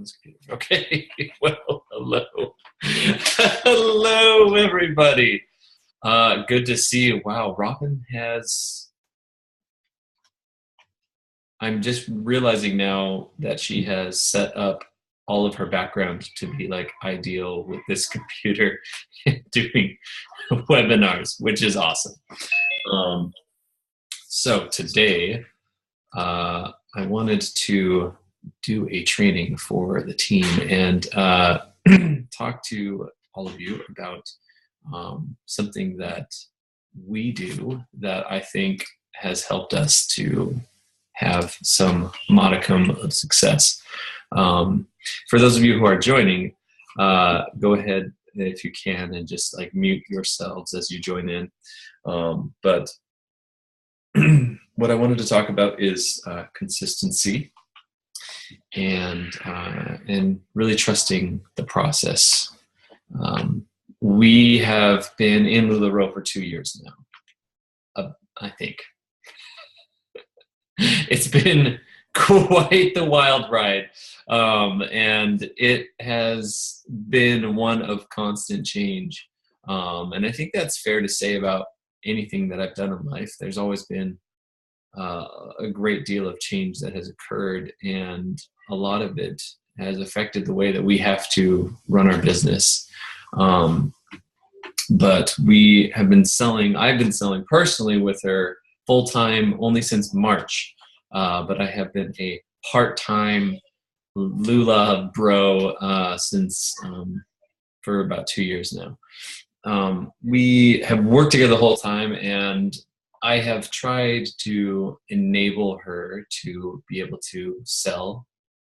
this computer. Okay. Well, hello. Hello, everybody. Good to see you. Wow, Robin has... I'm just realizing now that she has set up all of her background to be like ideal with this computer doing webinars, which is awesome. So today, I wanted to do a training for the team and talk to all of you about something that we do that I think has helped us to have some modicum of success. For those of you who are joining, go ahead if you can and just like mute yourselves as you join in. But what I wanted to talk about is consistency and really trusting the process. We have been in LuLaRoe for 2 years now, I think. It's been quite the wild ride, and it has been one of constant change. And I think that's fair to say about anything that I've done in life. There's always been a great deal of change that has occurred, and a lot of it has affected the way that we have to run our business. But we have been selling, I've been selling personally with her full-time only since March, but I have been a part-time LuLaBro since for about 2 years now. We have worked together the whole time, and I have tried to enable her to be able to sell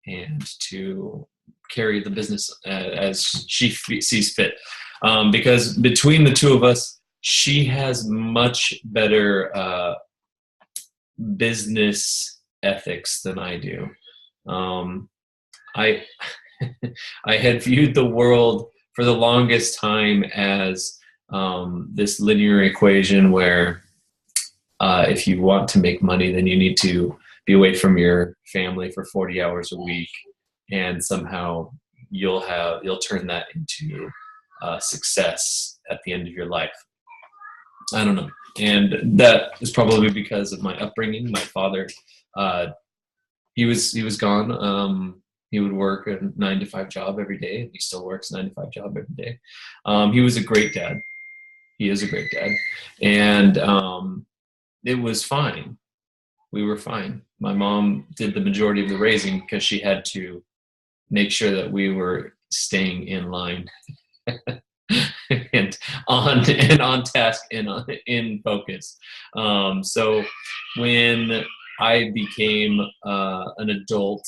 and to carry the business as she sees fit. Because between the two of us, she has much better business ethics than I do. I I had viewed the world for the longest time as this linear equation where if you want to make money, then you need to be away from your family for 40 hours a week, and somehow you'll turn that into success at the end of your life. I don't know. And that is probably because of my upbringing. My father, he was gone. He would work a 9-to-5 job every day, and he still works a 9-to-5 job every day. He was a great dad. He is a great dad. And it was fine. We were fine. My mom did the majority of the raising because she had to make sure that we were staying in line and on task and in focus. So when I became an adult,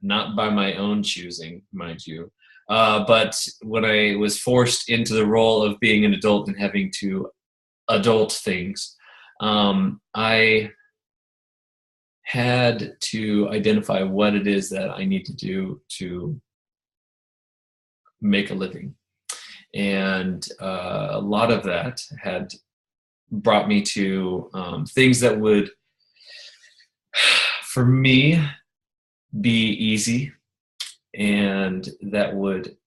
not by my own choosing, mind you, but when I was forced into the role of being an adult and having to adult things, I had to identify what it is that I need to do to make a living. And a lot of that had brought me to things that would, for me, be easy and that would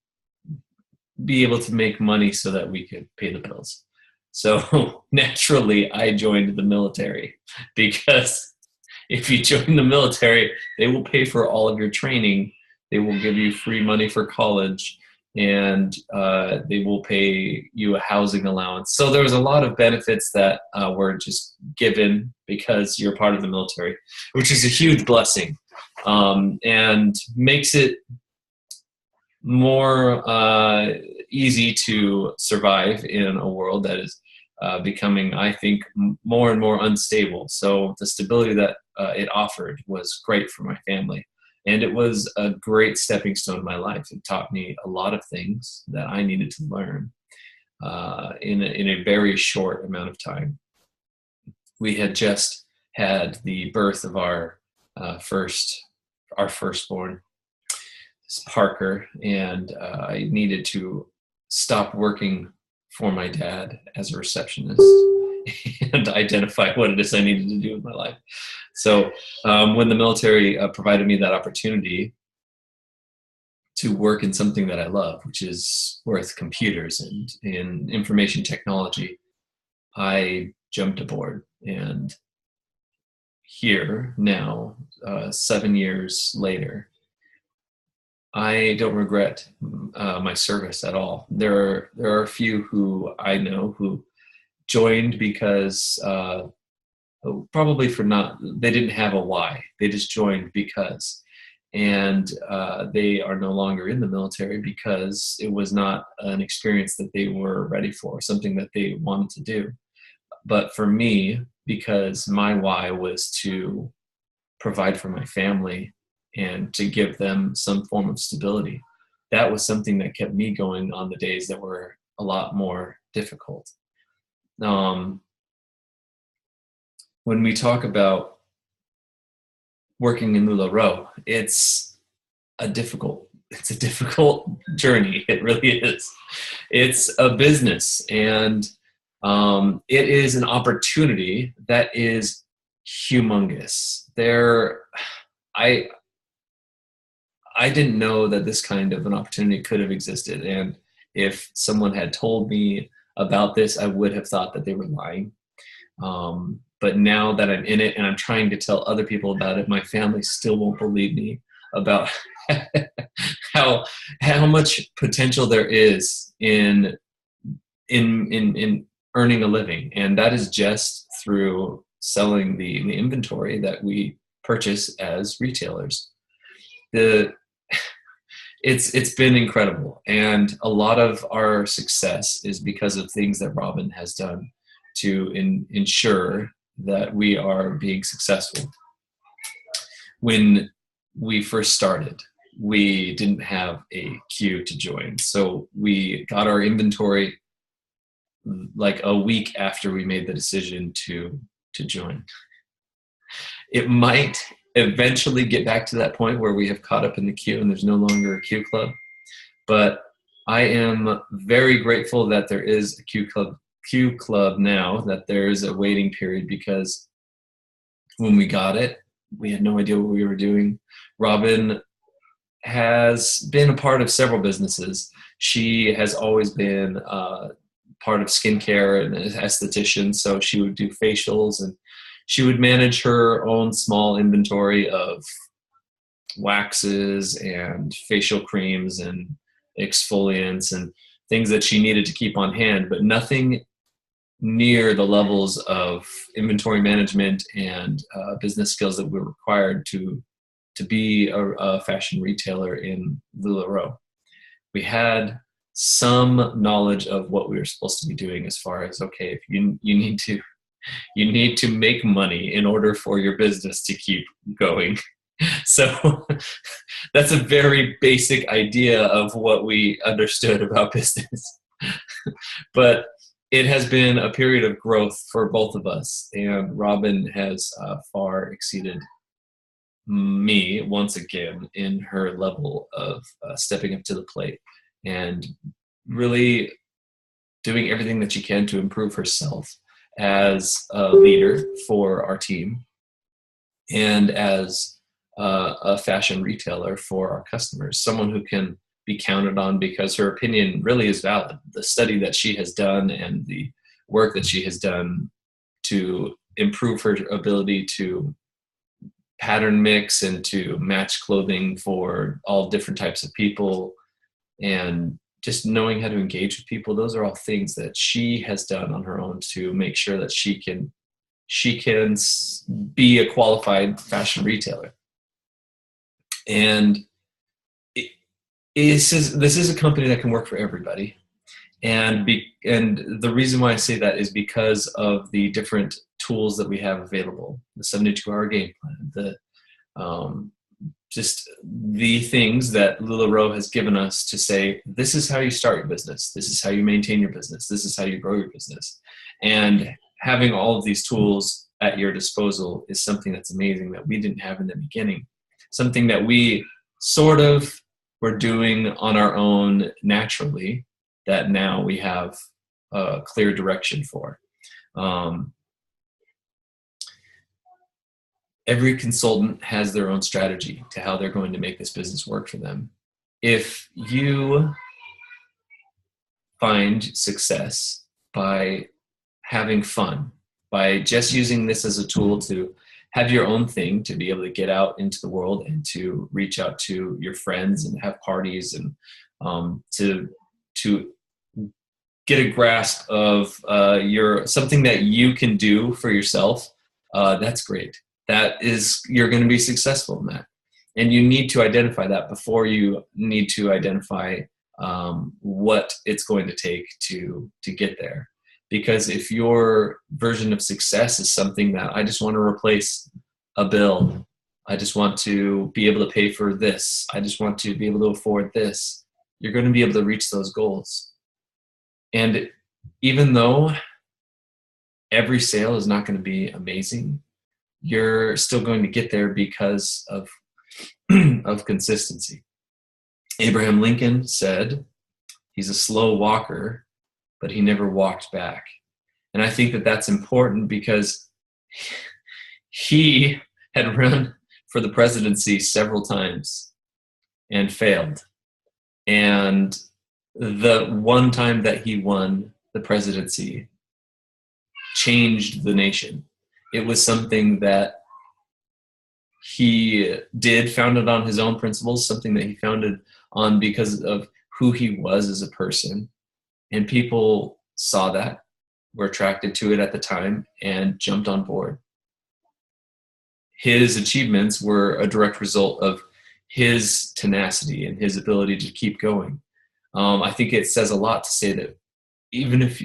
be able to make money so that we could pay the bills. So naturally, I joined the military, because if you join the military, they will pay for all of your training. They will give you free money for college, and they will pay you a housing allowance. So there was a lot of benefits that were just given because you're part of the military, which is a huge blessing, and makes it more easy to survive in a world that is becoming, I think, more and more unstable. So the stability that it offered was great for my family. And it was a great stepping stone in my life. It taught me a lot of things that I needed to learn in a very short amount of time. We had just had the birth of our firstborn, Parker, and I needed to stop working for my dad as a receptionist and identify what it is I needed to do with my life. So when the military provided me that opportunity, to work in something that I love, which is with computers and in information technology, I jumped aboard. And here now, 7 years later, I don't regret my service at all. There are a few who I know who joined because probably for not, they didn't have a why. They just joined because, and they are no longer in the military because it was not an experience that they were ready for, something that they wanted to do. But for me, because my why was to provide for my family and to give them some form of stability, that was something that kept me going on the days that were a lot more difficult. Um, when we talk about working in LuLaRoe, it's a difficult journey. It really is. It's a business, and it is an opportunity that is humongous. I didn't know that this kind of an opportunity could have existed, and if someone had told me about this, I would have thought that they were lying. But now that I'm in it and I'm trying to tell other people about it, my family still won't believe me about how much potential there is in earning a living, and that is just through selling the inventory that we purchase as retailers. It's been incredible, and a lot of our success is because of things that Robin has done to ensure that we are being successful. When we first started, we didn't have a queue to join, so we got our inventory like a week after we made the decision to join. It might eventually get back to that point where we have caught up in the queue and there's no longer a queue club, but I am very grateful that there is a queue club now, that there is a waiting period, because when we got it, we had no idea what we were doing. Robin has been a part of several businesses. She has always been part of skincare and an esthetician, so she would do facials, and she would manage her own small inventory of waxes and facial creams and exfoliants and things that she needed to keep on hand, but nothing near the levels of inventory management and business skills that were required to be a fashion retailer in LuLaRoe. We had some knowledge of what we were supposed to be doing, as far as, okay, if you need to make money in order for your business to keep going. So that's a very basic idea of what we understood about business. But it has been a period of growth for both of us, and Robin has far exceeded me once again in her level of stepping up to the plate and really doing everything that she can to improve herself as a leader for our team and as a fashion retailer for our customers, someone who can be counted on because her opinion really is valid. The study that she has done and the work that she has done to improve her ability to pattern mix and to match clothing for all different types of people, and just knowing how to engage with people, those are all things that she has done on her own to make sure that she can be a qualified fashion retailer. And this is a company that can work for everybody. And the reason why I say that is because of the different tools that we have available, the 72-hour game plan, just the things that LuLaRoe has given us to say, this is how you start your business, this is how you maintain your business, this is how you grow your business. And having all of these tools at your disposal is something that's amazing that we didn't have in the beginning, something that we sort of were doing on our own naturally, that now we have a clear direction for. Every consultant has their own strategy to how they're going to make this business work for them. if you find success by having fun, by just using this as a tool to have your own thing, to be able to get out into the world and to reach out to your friends and have parties, and to get a grasp of your something that you can do for yourself, that's great. That is, you're going to be successful in that. And you need to identify that before you need to identify what it's going to take to get there. Because if your version of success is something that I just want to replace a bill, I just want to be able to pay for this, I just want to be able to afford this, you're going to be able to reach those goals. And even though every sale is not going to be amazing, you're still going to get there because of of consistency. Abraham Lincoln said, he's a slow walker, but he never walked back. And I think that that's important because he had run for the presidency several times and failed. And the one time that he won the presidency changed the nation. It was something that he did, founded on his own principles, something that he founded on because of who he was as a person. And people saw that, were attracted to it at the time, and jumped on board. His achievements were a direct result of his tenacity and his ability to keep going. I think it says a lot to say that even if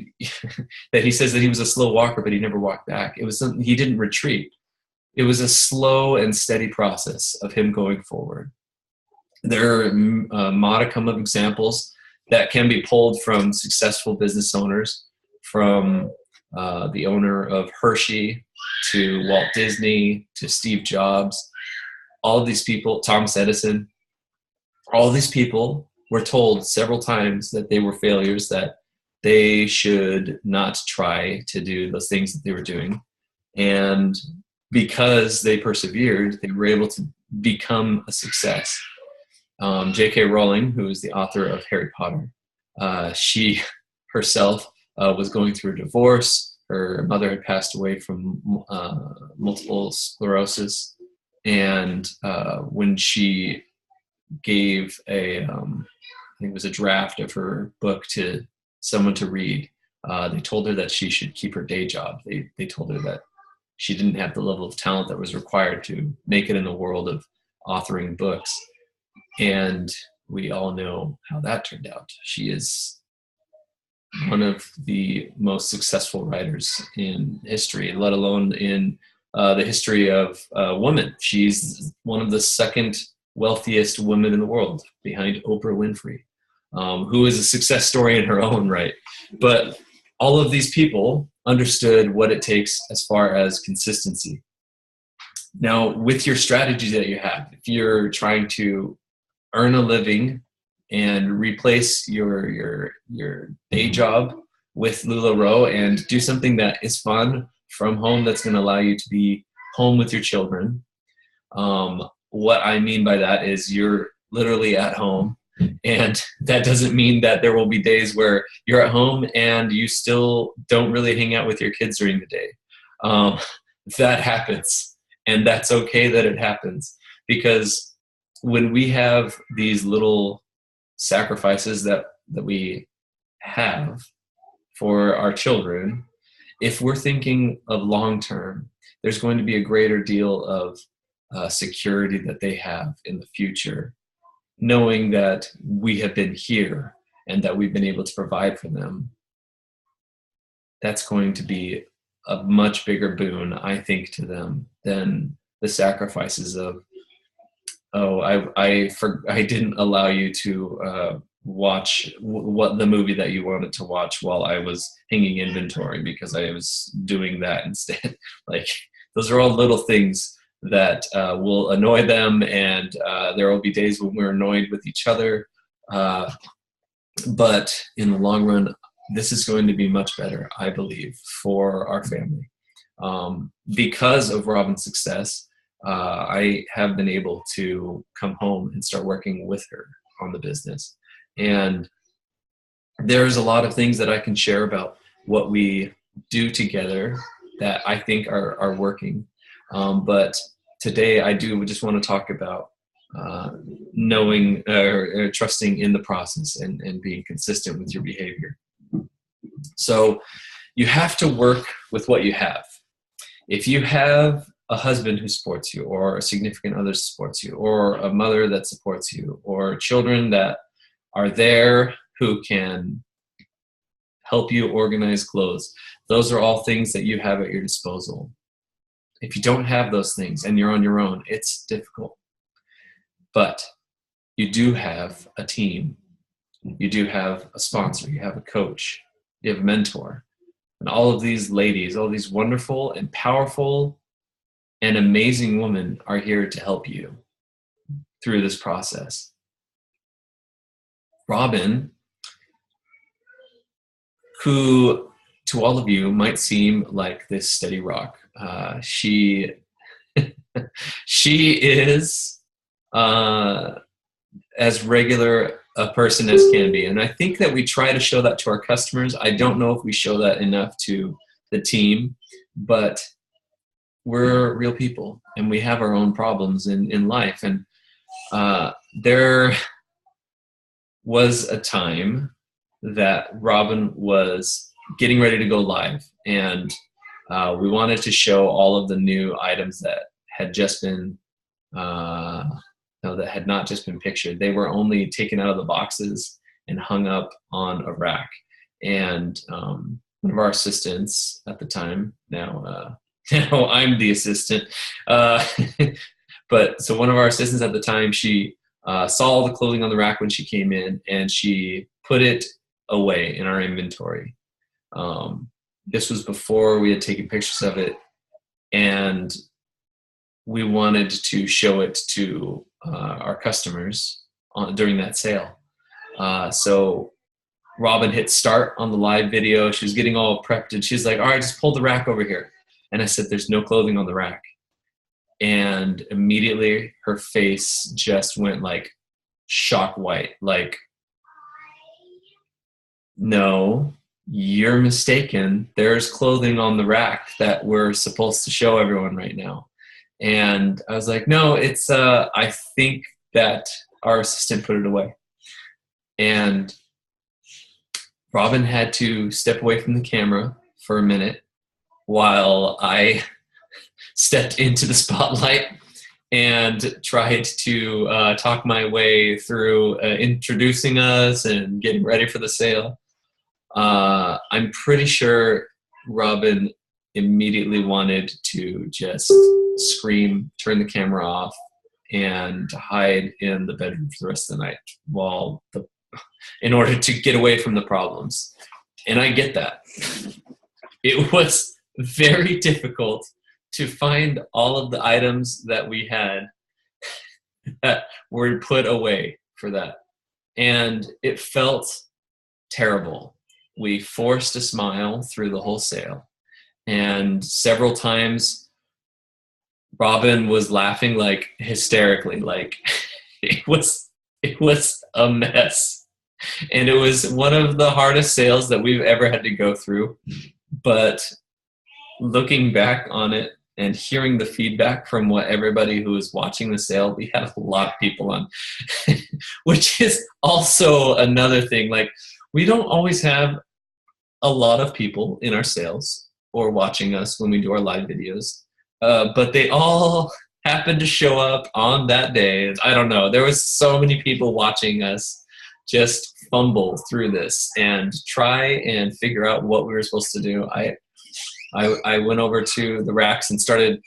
that he says that he was a slow walker, but he never walked back. It was something, he didn't retreat. It was a slow and steady process of him going forward. There are a modicum of examples that can be pulled from successful business owners, from the owner of Hershey to Walt Disney to Steve Jobs. All of these people, Thomas Edison, all of these people were told several times that they were failures, that they should not try to do those things that they were doing. And because they persevered, they were able to become a success. J.K. Rowling, who is the author of Harry Potter, she herself was going through a divorce. Her mother had passed away from multiple sclerosis. And when she gave I think it was a draft of her book to someone to read, they told her that she should keep her day job. They told her that she didn't have the level of talent that was required to make it in the world of authoring books. And we all know how that turned out. She is one of the most successful writers in history, let alone in the history of women. She's one of the second wealthiest women in the world, behind Oprah Winfrey, who is a success story in her own right. But all of these people understood what it takes as far as consistency. Now, with your strategy that you have, if you're trying to earn a living and replace your day job with LuLaRoe and do something that is fun from home, that's going to allow you to be home with your children. What I mean by that is you're literally at home, and that doesn't mean that there will be days where you're at home and you still don't really hang out with your kids during the day. That happens, and that's okay that it happens, because when we have these little sacrifices that we have for our children, if we're thinking of long term, there's going to be a greater deal of security that they have in the future, knowing that we have been here and that we've been able to provide for them. That's going to be a much bigger boon, I think, to them than the sacrifices of, oh, I didn't allow you to watch what the movie that you wanted to watch while I was hanging inventory because I was doing that instead. Like, those are all little things that will annoy them, and there will be days when we're annoyed with each other. But in the long run, this is going to be much better, I believe, for our family. Because of Robin's success, I have been able to come home and start working with her. on the business. And there's a lot of things that I can share about what we do together that I think are working. But today I do just want to talk about knowing or trusting in the process and being consistent with your behavior. So you have to work with what you have. If you have a husband who supports you, or a significant other supports you, or a mother that supports you, or children that are there who can help you organize clothes, those are all things that you have at your disposal. If you don't have those things and you're on your own, it's difficult. But you do have a team. You do have a sponsor. You have a coach. You have a mentor. And all of these ladies, all these wonderful and powerful and amazing women are here to help you through this process. Robin, who to all of you might seem like this steady rock, she is as regular a person as can be. And I think that we try to show that to our customers. I don't know if we show that enough to the team, but we're real people and we have our own problems in life. And there was a time that Robin was getting ready to go live, and we wanted to show all of the new items that had just been that had not just been pictured. They were only taken out of the boxes and hung up on a rack. And one of our assistants at the time, now I'm the assistant, but so one of our assistants at the time, she saw all the clothing on the rack when she came in, and she put it away in our inventory. This was before we had taken pictures of it, and we wanted to show it to our customers during that sale. So Robin hit start on the live video. She was getting all prepped, and she's like, all right, just pull the rack over here. And I said, there's no clothing on the rack. And immediately her face just went like shock white, like, no, you're mistaken. There's clothing on the rack that we're supposed to show everyone right now. And I was like, no, it's, I think that our assistant put it away. And Robin had to step away from the camera for a minute while I stepped into the spotlight and tried to talk my way through introducing us and getting ready for the sale. I'm pretty sure Robin immediately wanted to just scream, turn the camera off, and hide in the bedroom for the rest of the night in order to get away from the problems. And I get that. It was very difficult to find all of the items that we had that were put away for that. And it felt terrible. We forced a smile through the whole sale. And several times Robin was laughing like hysterically, like it was a mess. And it was one of the hardest sales that we've ever had to go through. But looking back on it and hearing the feedback from everybody who was watching the sale, we had a lot of people on, which is also another thing. Like, we don't always have a lot of people in our sales or watching us when we do our live videos, but they all happened to show up on that day. I don't know. There was so many people watching us just fumble through this and try and figure out what we were supposed to do. I went over to the racks and started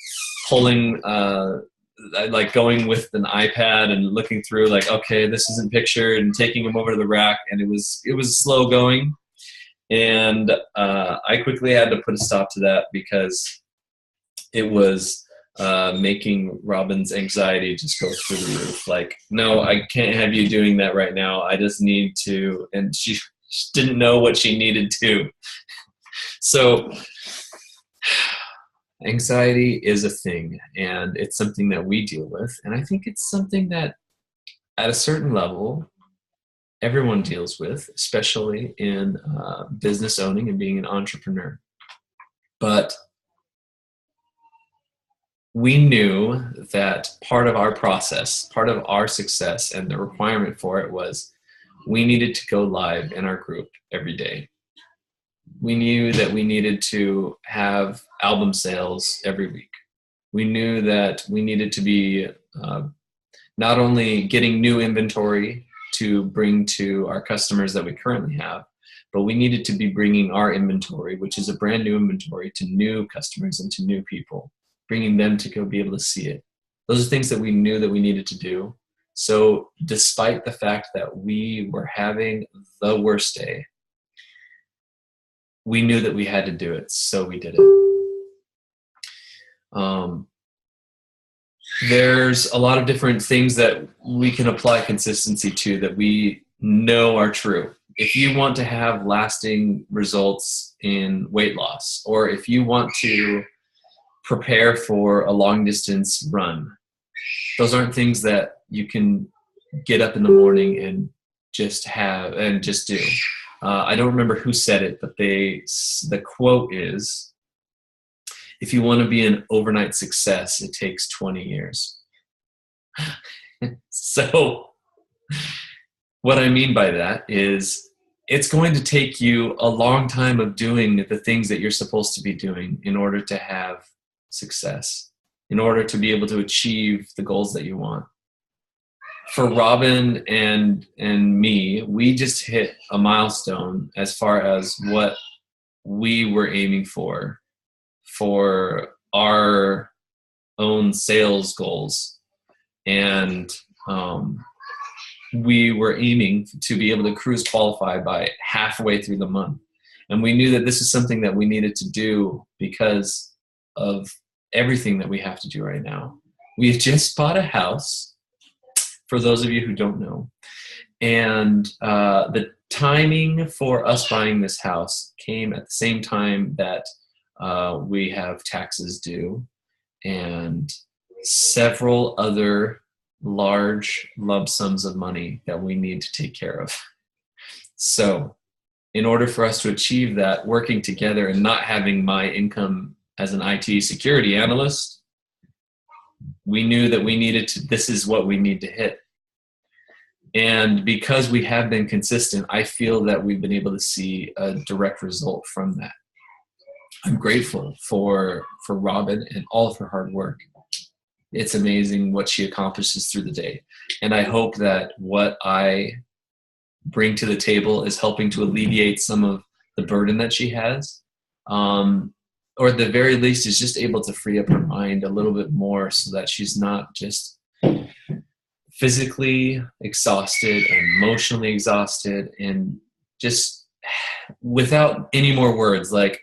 pulling, like going with an iPad and looking through, like, okay, this isn't pictured, and taking them over to the rack, and it was slow going. And I quickly had to put a stop to that because it was making Robin's anxiety just go through the roof. Like, no, I can't have you doing that right now. I just need to. And she didn't know what she needed to. So anxiety is a thing, and it's something that we deal with. And I think it's something that at a certain level everyone deals with, especially in business owning and being an entrepreneur. But we knew that part of our process, part of our success, and the requirement for it was we needed to go live in our group every day. We knew that we needed to have album sales every week. We knew that we needed to be not only getting new inventory to bring to our customers that we currently have, but we needed to be bringing our inventory, which is a brand new inventory, to new customers and to new people, bringing them to go be able to see it. Those are things that we knew that we needed to do. So despite the fact that we were having the worst day, we knew that we had to do it, so we did it. There's a lot of different things that we can apply consistency to that we know are true. If you want to have lasting results in weight loss, or if you want to prepare for a long distance run, those aren't things that you can get up in the morning and just do. I don't remember who said it, but the quote is, if you want to be an overnight success, it takes 20 years. So what I mean by that is it's going to take you a long time of doing the things that you're supposed to be doing in order to have success, in order to be able to achieve the goals that you want. For Robin and me, we just hit a milestone as far as what we were aiming for our own sales goals. And we were aiming to be able to cruise qualify by halfway through the month. And we knew that this is something that we needed to do because of everything that we have to do right now. We've just bought a house, for those of you who don't know. And the timing for us buying this house came at the same time that we have taxes due and several other large lump sums of money that we need to take care of. So in order for us to achieve that, working together and not having my income as an IT security analyst, we knew that this is what we need to hit. And because we have been consistent, I feel that we've been able to see a direct result from that. I'm grateful for Robin and all of her hard work. It's amazing what she accomplishes through the day. And I hope that what I bring to the table is helping to alleviate some of the burden that she has. Or at the very least is just able to free up her mind a little bit more so that she's not just physically exhausted and emotionally exhausted and just without any more words. Like,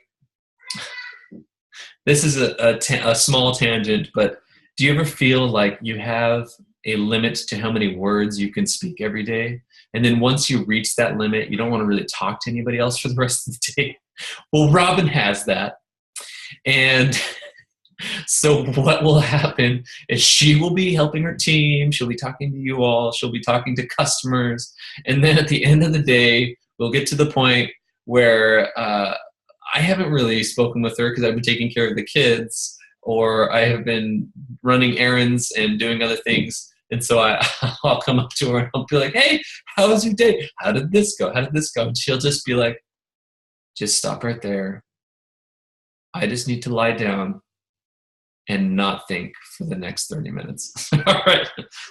this is a small tangent, but do you ever feel like you have a limit to how many words you can speak every day? And then once you reach that limit, you don't want to really talk to anybody else for the rest of the day. Well, Robin has that. And so what will happen is she will be helping her team. She'll be talking to you all. She'll be talking to customers. And then at the end of the day, we'll get to the point where I haven't really spoken with her because I've been taking care of the kids, or I have been running errands and doing other things. And so I'll come up to her and I'll be like, hey, how was your day? How did this go? How did this go? And she'll just be like, just stop right there. I just need to lie down and not think for the next 30 minutes. All right,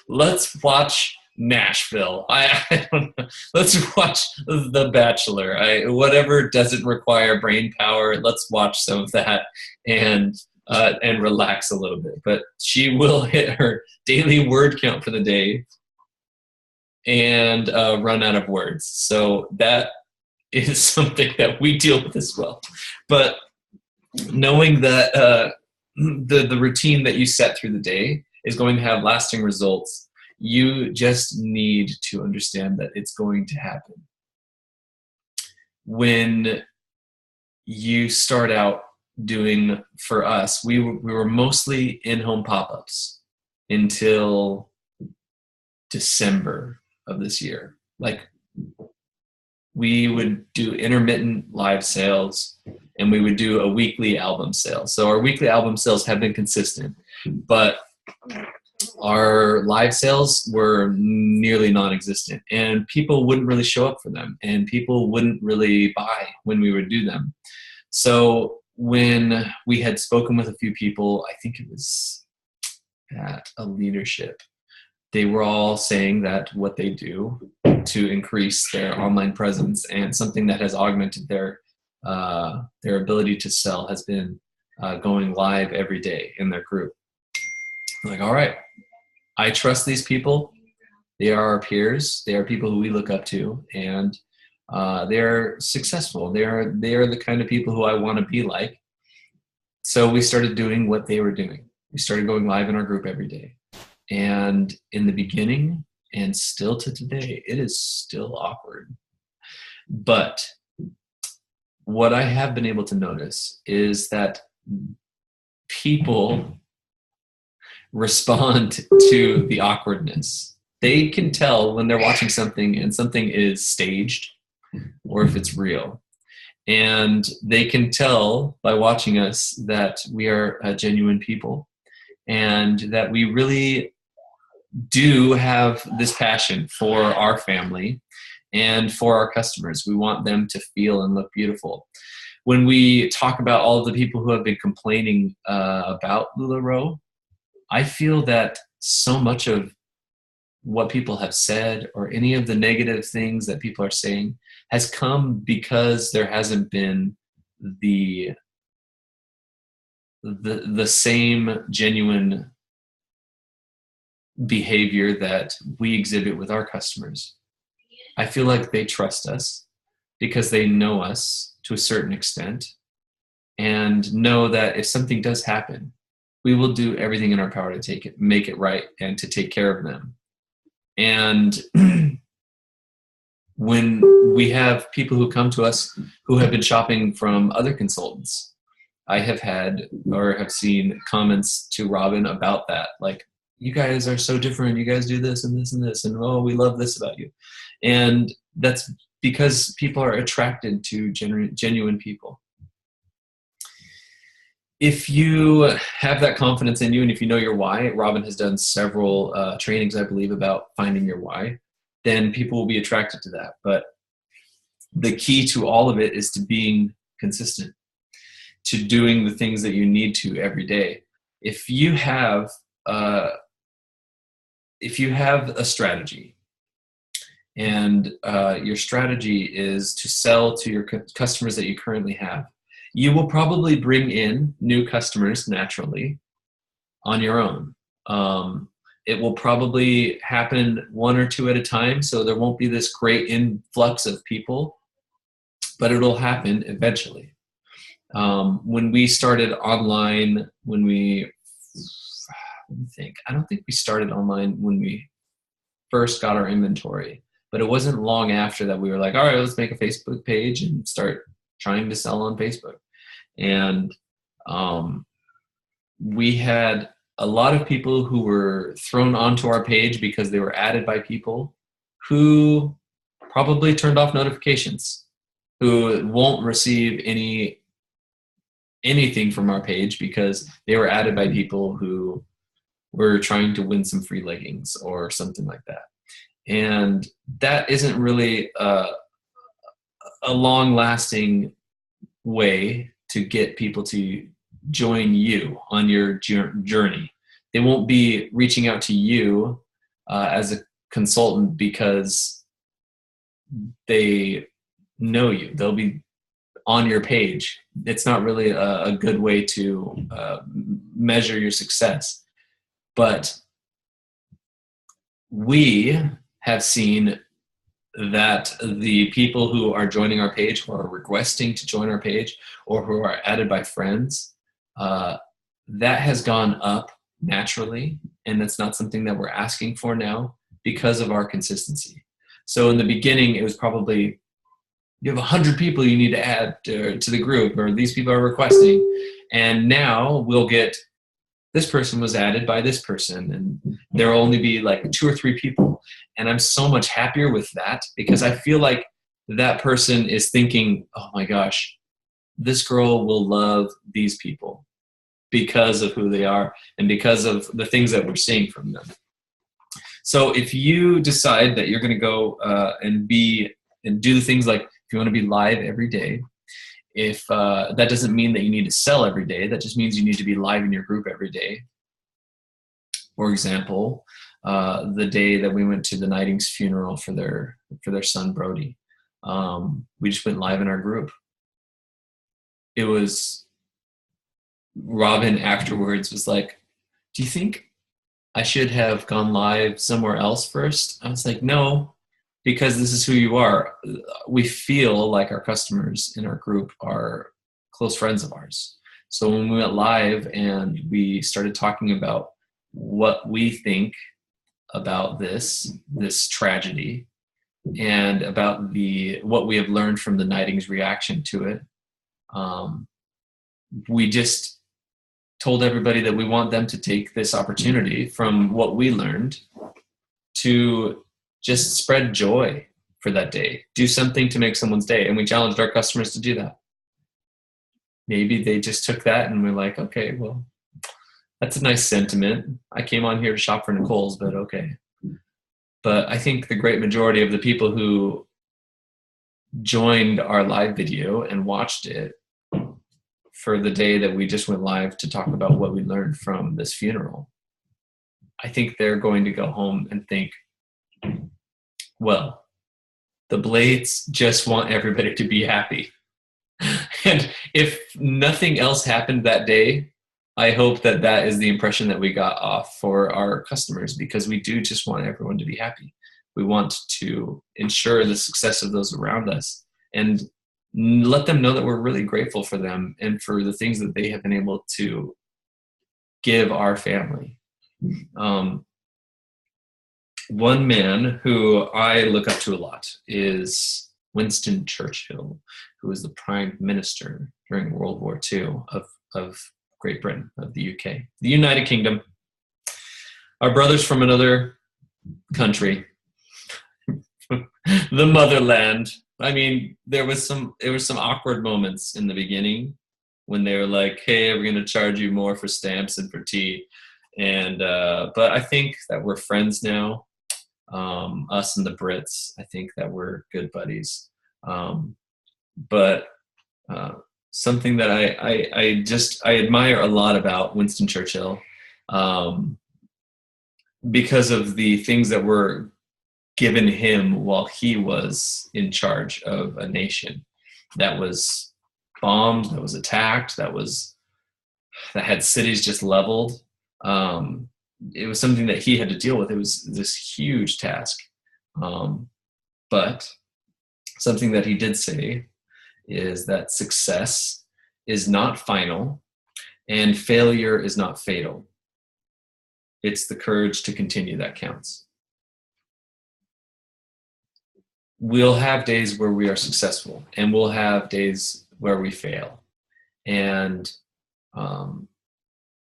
let's watch Nashville. I don't know. Let's watch The Bachelor. Whatever doesn't require brain power, let's watch some of that and relax a little bit. But she will hit her daily word count for the day and run out of words. So that is something that we deal with as well. But knowing that the routine that you set through the day is going to have lasting results, you just need to understand that it's going to happen. When you start out doing, for us, we were mostly in-home pop-ups until December of this year. Like we would do intermittent live sales, and we would do a weekly album sale. So our weekly album sales have been consistent, but our live sales were nearly non-existent, and people wouldn't really show up for them, and people wouldn't really buy when we would do them. So when we had spoken with a few people, I think it was at a leadership, they were all saying that what they do to increase their online presence and something that has augmented their ability to sell has been going live every day in their group. I'm like, all right, I trust these people. They are our peers. They are people who we look up to, and they're successful. They are the kind of people who I want to be like. So we started doing what they were doing. We started going live in our group every day. And in the beginning, and still to today, it is still awkward. But what I have been able to notice is that people respond to the awkwardness. They can tell when they're watching something and something is staged or if it's real. And they can tell by watching us that we are genuine people and that we really do have this passion for our family and for our customers. We want them to feel and look beautiful. When we talk about all of the people who have been complaining about LuLaRoe, I feel that so much of what people have said or any of the negative things that people are saying has come because there hasn't been the same genuine behavior that we exhibit with our customers. I feel like they trust us because they know us to a certain extent and know that if something does happen, we will do everything in our power to make it right and to take care of them. And when we have people who come to us who have been shopping from other consultants, I have had or have seen comments to Robin about that, like, you guys are so different. You guys do this and this and this, and oh, we love this about you. And that's because people are attracted to genuine people. If you have that confidence in you, and if you know your why, Robin has done several trainings, I believe, about finding your why, then people will be attracted to that. But the key to all of it is to being consistent, to doing the things that you need to every day. If you have a strategy, and your strategy is to sell to your customers that you currently have, you will probably bring in new customers naturally on your own. It will probably happen one or two at a time, so there won't be this great influx of people, but it'll happen eventually. When we started online, I don't think we started online when we first got our inventory, but it wasn't long after that we were like, all right, let's make a Facebook page and start trying to sell on Facebook. And we had a lot of people who were thrown onto our page because they were added by people who probably turned off notifications, who won't receive anything from our page because they were added by people who were trying to win some free leggings or something like that. And that isn't really a long-lasting way to get people to join you on your journey. They won't be reaching out to you as a consultant because they know you. They'll be on your page. It's not really a good way to measure your success. But we have seen that the people who are joining our page, who are requesting to join our page, or who are added by friends, that has gone up naturally, and that's not something that we're asking for now because of our consistency. So in the beginning, it was probably, you have 100 people you need to add to the group, or these people are requesting, and now we'll get, this person was added by this person, and there'll only be like 2 or 3 people. And I'm so much happier with that because I feel like that person is thinking, oh my gosh, this girl will love these people because of who they are and because of the things that we're seeing from them. So if you decide that you're going to go and do the things like, if you want to be live every day, if that doesn't mean that you need to sell every day, that just means you need to be live in your group every day. For example, the day that we went to the Nighting's funeral for their son Brody, we just went live in our group. It was, Robin afterwards was like, do you think I should have gone live somewhere else first? I was like, no, because this is who you are. We feel like our customers in our group are close friends of ours. So when we went live and we started talking about what we think about this tragedy and about what we have learned from the Nighting's reaction to it, we just told everybody that we want them to take this opportunity from what we learned to just spread joy for that day. Do something to make someone's day. And we challenged our customers to do that. Maybe they just took that and we're like, okay, well, that's a nice sentiment. I came on here to shop for Nicole's, but okay. But I think the great majority of the people who joined our live video and watched it for the day that we just went live to talk about what we learned from this funeral, I think they're going to go home and think, well, the Blades just want everybody to be happy. And if nothing else happened that day, I hope that that is the impression that we got off for our customers, because we do just want everyone to be happy. We want to ensure the success of those around us and let them know that we're really grateful for them and for the things that they have been able to give our family. One man who I look up to a lot is Winston Churchill, who was the Prime Minister during World War II of Great Britain, of the UK, the United Kingdom. Our brothers from another country, the motherland. I mean, there were some awkward moments in the beginning when they were like, hey, we're going to charge you more for stamps and for tea. And but I think that we're friends now, us and the Brits. I think that we're good buddies. But something that I admire a lot about Winston Churchill, because of the things that were given him while he was in charge of a nation that was bombed, that was attacked, that had cities just leveled. It was something that he had to deal with. It was this huge task. But something that he did say is that success is not final and failure is not fatal. It's the courage to continue that counts. We'll have days where we are successful and we'll have days where we fail. And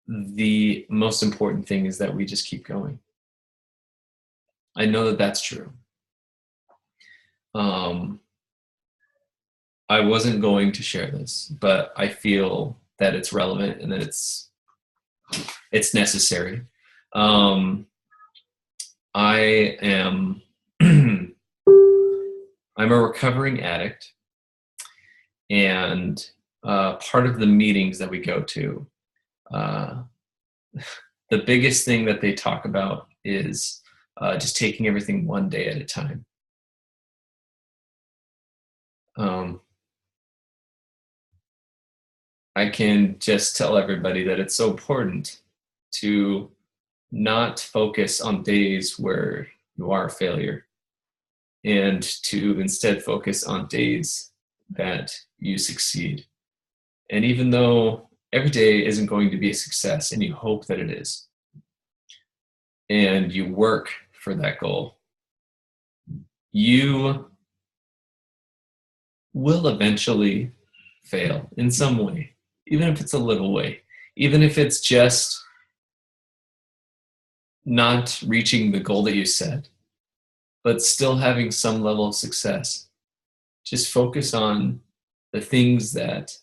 the most important thing is that we just keep going. I know that that's true. I wasn't going to share this, but I feel that it's relevant and that it's necessary. I am I'm a recovering addict, and part of the meetings that we go to, the biggest thing that they talk about is just taking everything one day at a time. I can just tell everybody that it's so important to not focus on days where you are a failure, and to instead focus on days that you succeed. And even though every day isn't going to be a success, and you hope that it is, and you work for that goal, you will eventually fail in some way, even if it's a little way, even if it's just not reaching the goal that you set, but still having some level of success. just focus on the things that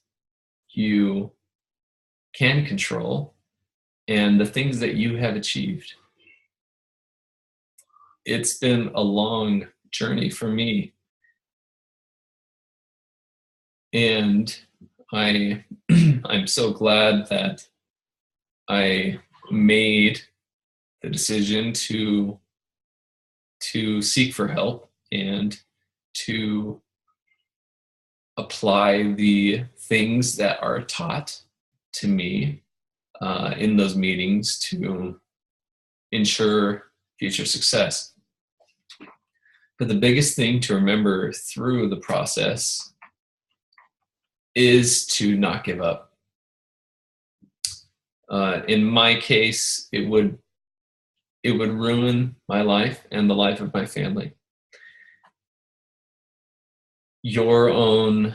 you can control and the things that you have achieved. It's been a long journey for me, and I'm so glad that I made the decision to seek for help and to apply the things that are taught to me in those meetings to ensure future success. But the biggest thing to remember through the process is to not give up. In my case, it would ruin my life and the life of my family. Your own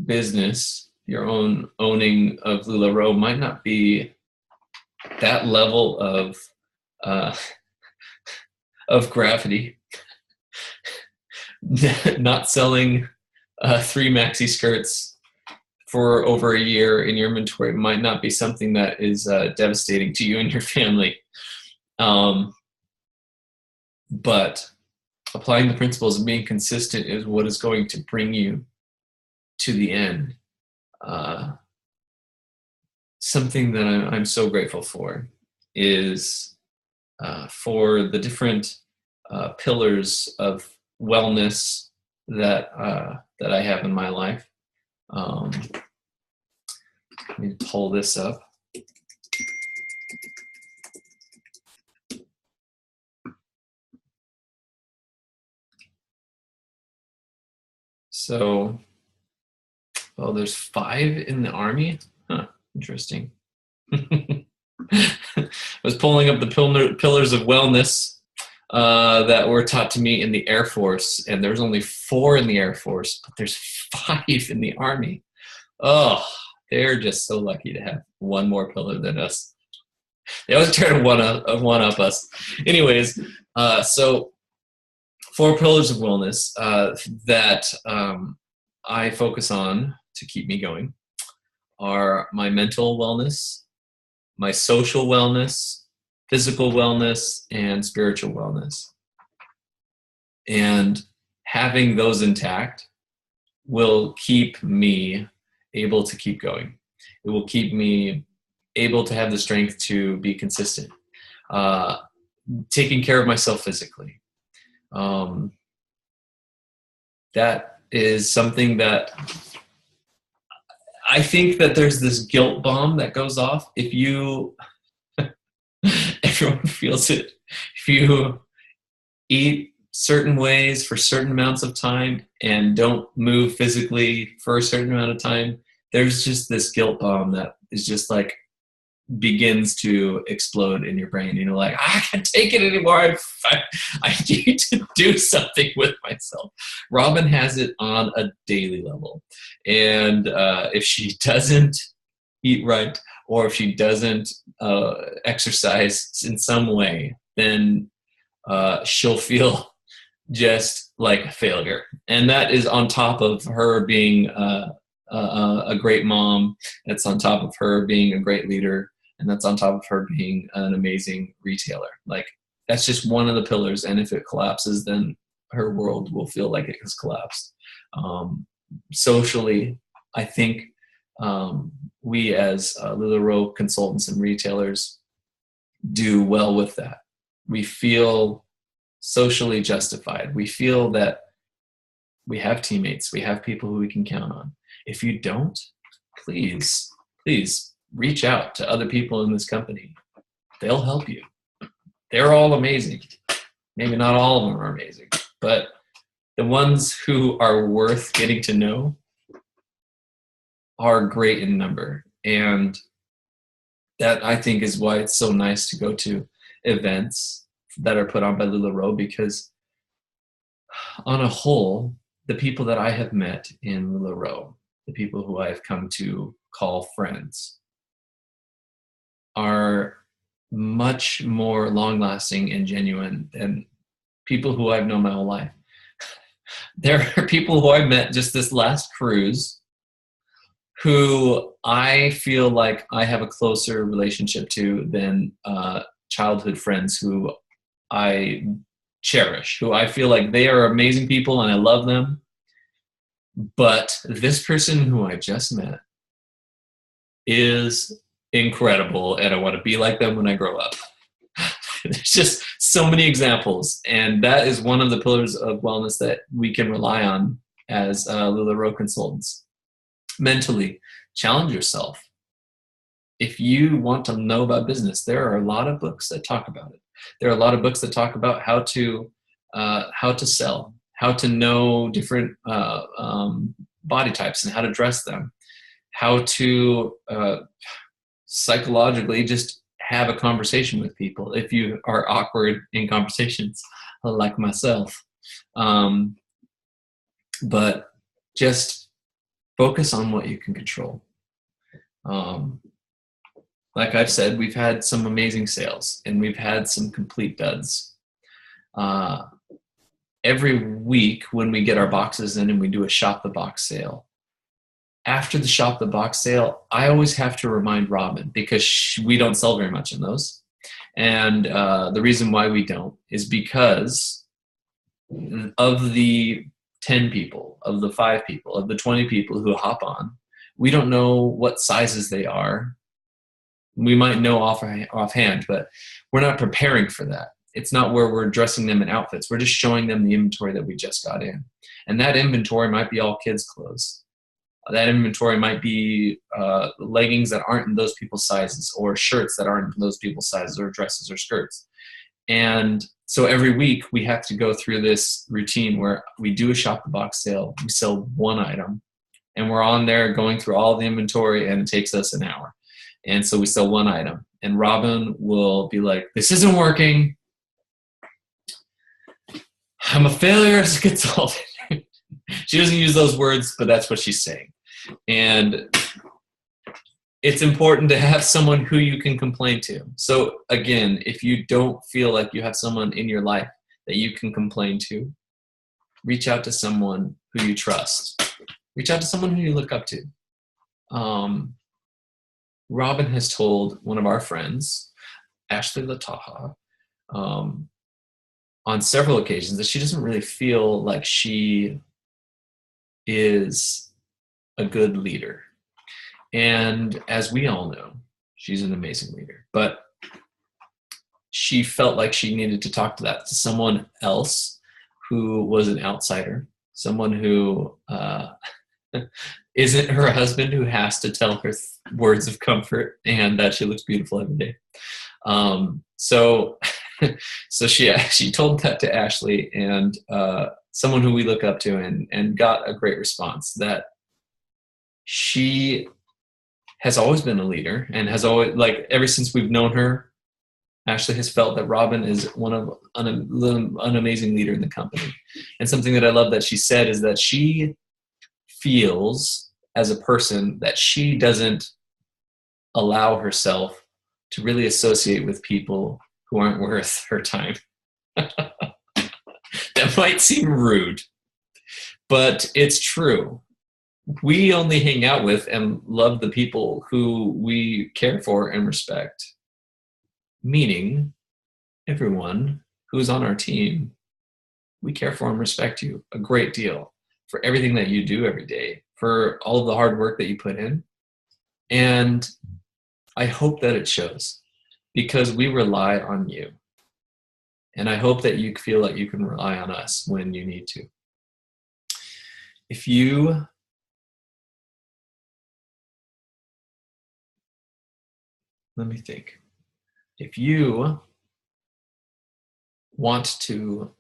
business, your own owning of LuLaRoe might not be that level of gravity. Not selling 3 maxi skirts for over a year in your inventory might not be something that is devastating to you and your family. But applying the principles and being consistent is what is going to bring you to the end. Something that I'm so grateful for is for the different pillars of wellness that I have in my life. Let me pull this up. So, there's 5 in the Army? Huh, interesting. I was pulling up the pillars of wellness that were taught to me in the Air Force, and there's only 4 in the Air Force, but there's 5 in the Army. Oh, they're just so lucky to have one more pillar than us. They always try to one up us. Anyways, so 4 pillars of wellness that I focus on to keep me going are my mental wellness, my social wellness, physical wellness, and spiritual wellness. And having those intact will keep me able to keep going. It will keep me able to have the strength to be consistent. Taking care of myself physically. That is something that I think that there's this guilt bomb that goes off if you everyone feels it. If you eat certain ways for certain amounts of time and don't move physically for a certain amount of time, there's just this guilt bomb that is just like begins to explode in your brain. You know, like, I can't take it anymore. I need to do something with myself. Robin has it on a daily level. And if she doesn't eat right, or if she doesn't exercise in some way, then she'll feel just like a failure. And that is on top of her being a great mom. It's on top of her being a great leader. And that's on top of her being an amazing retailer. Like, that's just one of the pillars. And if it collapses, then her world will feel like it has collapsed. Socially, I think we as LuLaRoe consultants and retailers do well with that. We feel socially justified. We feel that we have teammates. We have people who we can count on. If you don't, please reach out to other people in this company. They'll help you. They're all amazing. Maybe not all of them are amazing, but the ones who are worth getting to know are great in number. And that, I think, is why it's so nice to go to events that are put on by LuLaRoe, because on a whole, the people that I have met in LuLaRoe, the people who I've come to call friends, are much more long-lasting and genuine than people who I've known my whole life. There are people who I met just this last cruise who I feel like I have a closer relationship to than childhood friends who I cherish, who I feel like they are amazing people and I love them. But this person who I just met is incredible, and I want to be like them when I grow up. There's just so many examples, and that is one of the pillars of wellness that we can rely on as LuLaRoe consultants. Mentally, challenge yourself. If you want to know about business, there are a lot of books that talk about it. There are a lot of books that talk about how to sell, how to know different body types and how to dress them, how to psychologically just have a conversation with people if you are awkward in conversations, like myself. But just focus on what you can control. Like I've said, we've had some amazing sales and we've had some complete duds. Every week when we get our boxes in and we do a shop the box sale, after the shop the box sale, I always have to remind Robin, because we don't sell very much in those. And the reason why we don't is because of the 10 people, of the 5 people, of the 20 people who hop on, we don't know what sizes they are. We might know offhand, but we're not preparing for that. It's not where we're dressing them in outfits. We're just showing them the inventory that we just got in. And that inventory might be all kids' clothes. That inventory might be leggings that aren't in those people's sizes, or shirts that aren't in those people's sizes, or dresses or skirts. And so every week we have to go through this routine where we do a shop the box sale, we sell one item, and we're on there going through all the inventory, and it takes us an hour. And so we sell one item, and Robin will be like, "This isn't working. I'm a failure as a consultant." She doesn't use those words, but that's what she's saying. And it's important to have someone who you can complain to. So again, if you don't feel like you have someone in your life that you can complain to, reach out to someone who you trust. Reach out to someone who you look up to. Robin has told one of our friends, Ashley Lataha, on several occasions that she doesn't really feel like she is a good leader. And as we all know, she's an amazing leader. But she felt like she needed to talk to someone else who was an outsider, someone who isn't her husband, who has to tell her words of comfort and that she looks beautiful every day. So she told that to Ashley, and someone who we look up to, and got a great response that she has always been a leader, and has always, like, ever since we've known her, Ashley has felt that Robin is an amazing leader in the company. And something that I love that she said is that she feels as a person that she doesn't allow herself to really associate with people who aren't worth her time. That might seem rude, but it's true. We only hang out with and love the people who we care for and respect. Meaning, everyone who's on our team, we care for and respect you a great deal for everything that you do every day, for all of the hard work that you put in. And I hope that it shows, because we rely on you. And I hope that you feel like you can rely on us when you need to. Let me think. If you want to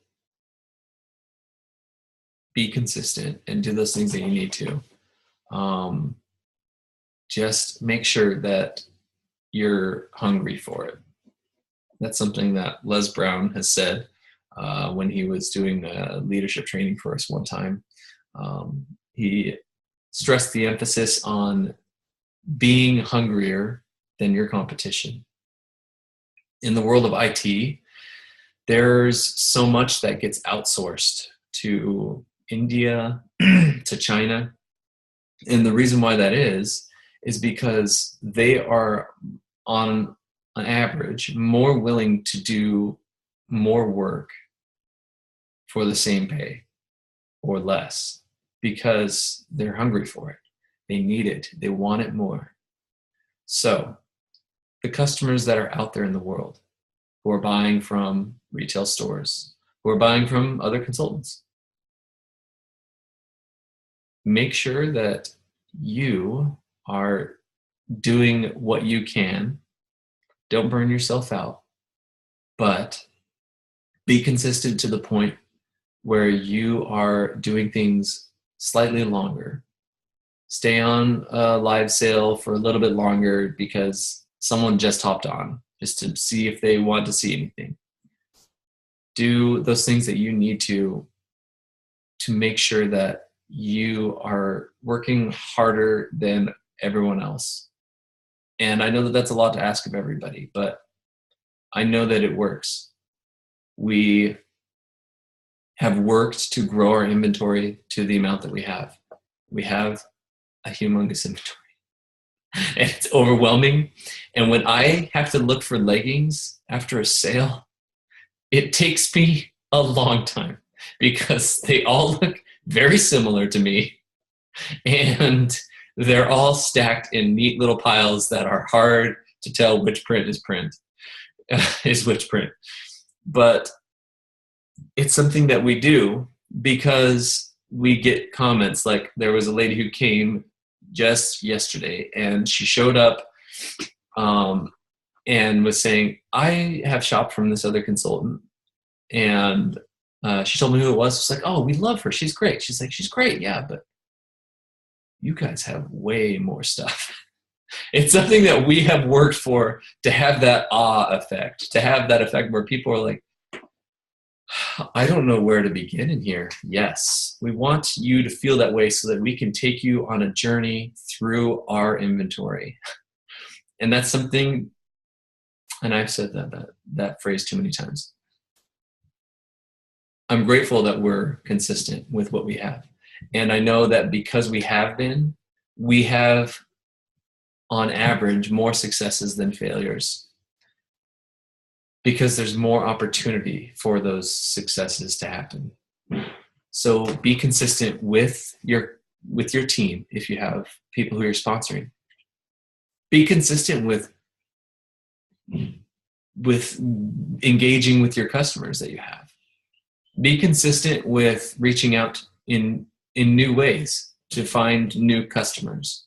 be consistent and do those things that you need to, just make sure that you're hungry for it. That's something that Les Brown has said when he was doing leadership training for us one time. He stressed the emphasis on being hungrier than your competition. In the world of IT, there's so much that gets outsourced to India to China. And the reason why that is because they are on average more willing to do more work for the same pay or less because they're hungry for it. They need it. They want it more. So the customers that are out there in the world who are buying from retail stores, who are buying from other consultants, make sure that you are doing what you can. Don't burn yourself out, but be consistent to the point where you are doing things slightly longer. Stay on a live sale for a little bit longer because someone just hopped on just to see if they want to see anything. Do those things that you need to make sure that you are working harder than everyone else. And I know that that's a lot to ask of everybody, but I know that it works. We have worked to grow our inventory to the amount that we have. We have a humongous inventory. And it's overwhelming. And when I have to look for leggings after a sale, it takes me a long time because they all look very similar to me. And they're all stacked in neat little piles that are hard to tell which print is which print. But it's something that we do because we get comments. Like there was a lady who came just yesterday and she showed up and was saying, I have shopped from this other consultant. And she told me who it was. She's like, oh, we love her. She's great. She's like, she's great. Yeah, but you guys have way more stuff. It's something that we have worked for to have that awe effect, to have that effect where people are like, I don't know where to begin in here. Yes, we want you to feel that way so that we can take you on a journey through our inventory. And that's something, and I've said that phrase too many times. I'm grateful that we're consistent with what we have. And I know that because we have been, we have on average more successes than failures because there's more opportunity for those successes to happen. So be consistent with your team if you have people who you're sponsoring. Be consistent with engaging with your customers that you have. Be consistent with reaching out in new ways to find new customers.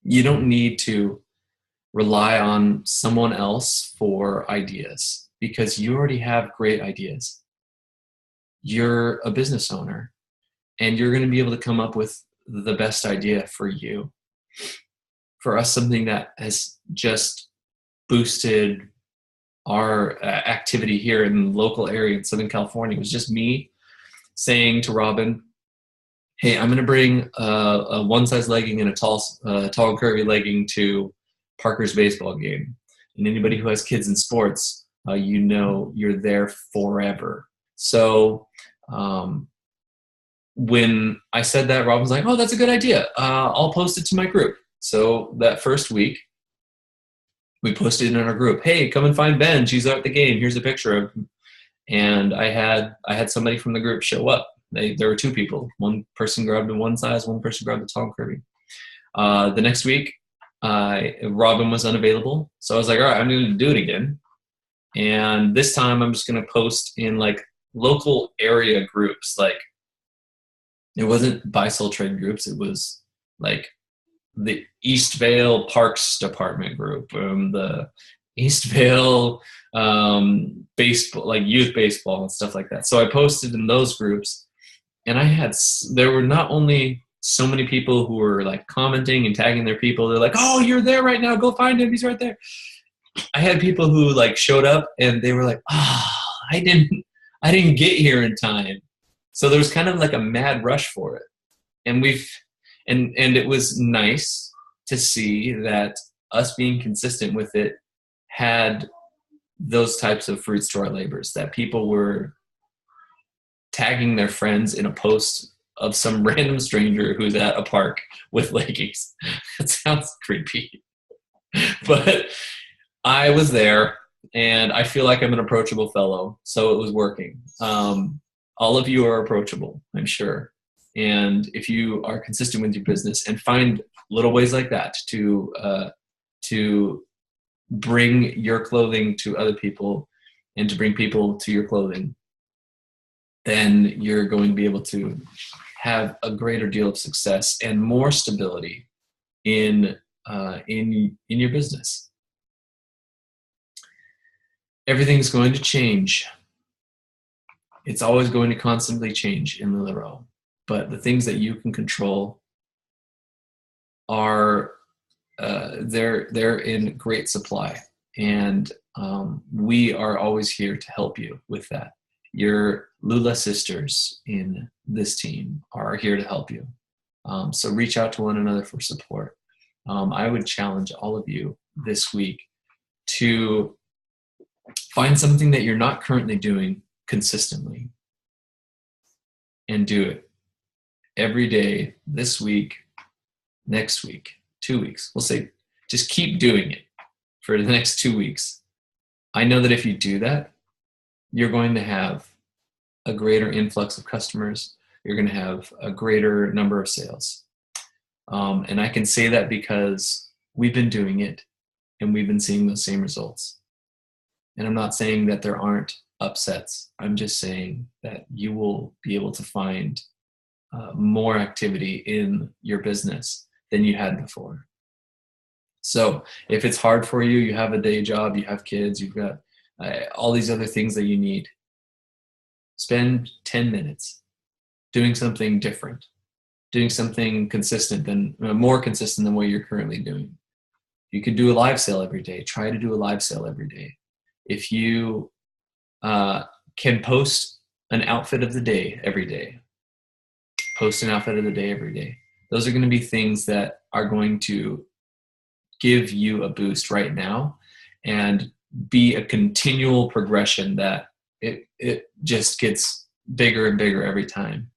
You don't need to rely on someone else for ideas because you already have great ideas. You're a business owner and you're going to be able to come up with the best idea for you. For us, something that has just boosted our activity here in the local area in Southern California was just me saying to Robin, hey, I'm going to bring a one-size legging and a tall and curvy legging to Parker's baseball game. And anybody who has kids in sports, you're there forever. So when I said that, Robin was like, oh, that's a good idea. I'll post it to my group. So that first week, we posted in our group, hey, come and find Ben. She's out at the game. Here's a picture of him. And I had somebody from the group show up. There were two people. One person grabbed the one size, one person grabbed the tall and curvy. The next week, Robin was unavailable. So I was like, all right, I'm going to do it again. And this time I'm just going to post in like local area groups. Like it wasn't buy-sell trade groups. It was like the East Vale Parks Department group, the East Vale baseball, like youth baseball and stuff like that. So I posted in those groups, and there were not only so many people who were like commenting and tagging their people. They're like, "Oh, you're there right now. Go find him. He's right there." I had people who like showed up and they were like, "Oh, I didn't get here in time." So there was kind of like a mad rush for it, and and it was nice to see that us being consistent with it had those types of fruits to our labors, that people were tagging their friends in a post of some random stranger who's at a park with leggings. It sounds creepy, but I was there, and I feel like I'm an approachable fellow, so it was working. All of you are approachable, I'm sure. And if you are consistent with your business and find little ways like that to bring your clothing to other people and to bring people to your clothing, then you're going to be able to have a greater deal of success and more stability in your business. Everything's going to change. It's always going to constantly change in LuLaRoe, but the things that you can control are they're in great supply, and we are always here to help you with that. Your Lula sisters in this team are here to help you. So reach out to one another for support. I would challenge all of you this week to find something that you're not currently doing consistently and do it every day this week, next week, 2 weeks. We'll say just keep doing it for the next 2 weeks. I know that if you do that, you're going to have a greater influx of customers. You're going to have a greater number of sales. And I can say that because we've been doing it and we've been seeing those same results. And I'm not saying that there aren't upsets. I'm just saying that you will be able to find more activity in your business than you had before. So if it's hard for you, you have a day job, you have kids, you've got all these other things that you need, spend 10 minutes doing something different, doing something consistent than more consistent than what you're currently doing. You could do a live sale every day. Try to do a live sale every day. If you can post an outfit of the day every day, post an outfit of the day every day. Those are going to be things that are going to give you a boost right now and be a continual progression that it just gets bigger and bigger every time.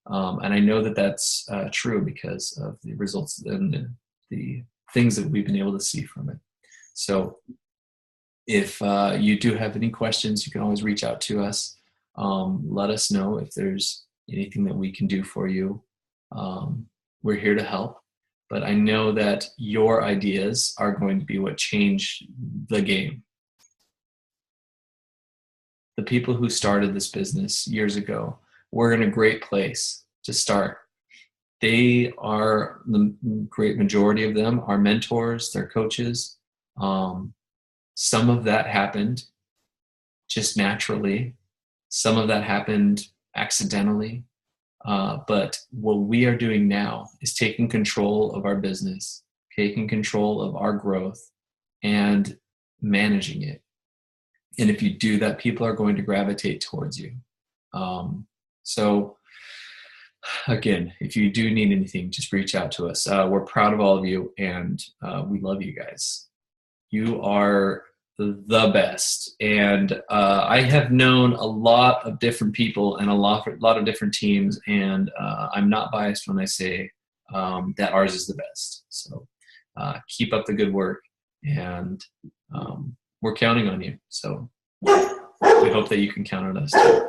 And I know that that's true because of the results and the things that we've been able to see from it. So if you do have any questions, you can always reach out to us. Let us know if there's anything that we can do for you. We're here to help. But I know that your ideas are going to be what change the game. The people who started this business years ago were in a great place to start. They are, the great majority of them are mentors, they're coaches. Some of that happened just naturally. Some of that happened accidentally. But what we are doing now is taking control of our business, taking control of our growth, and managing it. And if you do that, people are going to gravitate towards you. So again, if you do need anything, just reach out to us. We're proud of all of you, and we love you guys. You are the best. And I have known a lot of different people and a lot of different teams, and I'm not biased when I say that ours is the best. So keep up the good work, and we're counting on you. So we hope that you can count on us too.